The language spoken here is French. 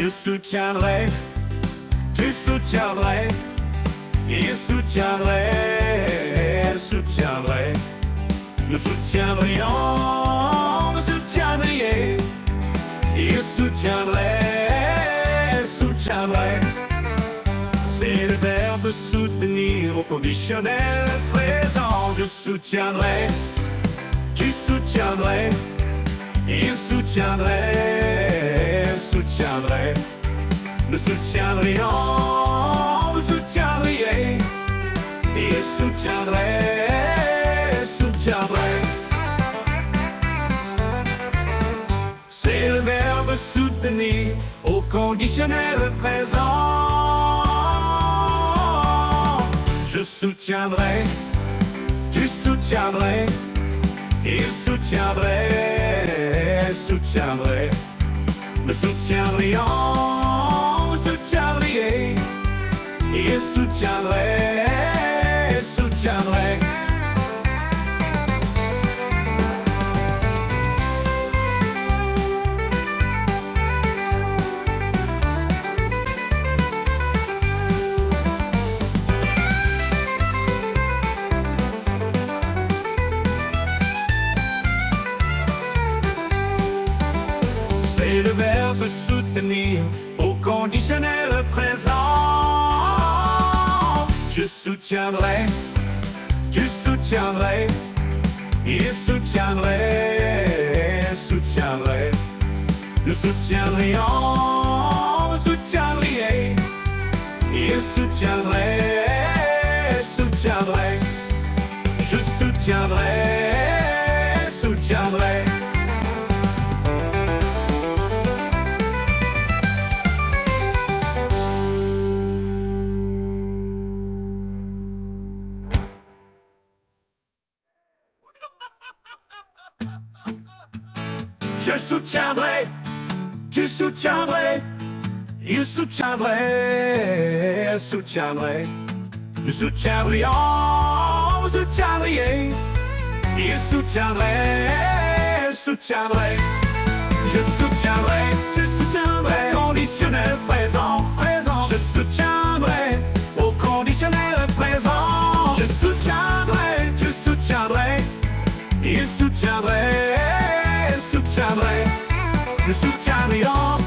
Je soutiendrai, tu soutiendrais, il soutiendrait, elle soutiendrait. Nous soutiendrions, nous soutiendriez, il soutiendrait, elle soutiendrait. C'est le verbe soutenir au conditionnel présent. Je soutiendrai, tu soutiendrais, il soutiendrait, elle soutiendrait. Nous soutiendrions, vous soutiendriez, il soutiendrait, elle soutiendrait. C'est le verbe soutenir au conditionnel présent. Je soutiendrai, tu soutiendrais, il soutiendrait, elle soutiendrait. Nous soutiendrions, vous soutiendriez, il soutiendrait, elle soutiendrait. C'est le verbe soutenir au conditionnel présent. Je soutiendrai, tu soutiendrais, il soutiendrait, elle soutiendrait. Nous soutiendrions, vous soutiendriez, il soutiendrait, elle soutiendrait. Je soutiendrai, elle soutiendrait. Je soutiendrai, tu soutiendrais, il soutiendrait, elle soutiendrait. Nous soutiendrions, vous soutiendriez, il soutiendrait, elle soutiendrait. Je soutiendrai, tu soutiendrais, conditionnel présent, présent. Je soutiendrai, au conditionnel présent. Je soutiendrai, tu soutiendrais, il soutiendrait, elle soutiendrait. Nous soutiendrions,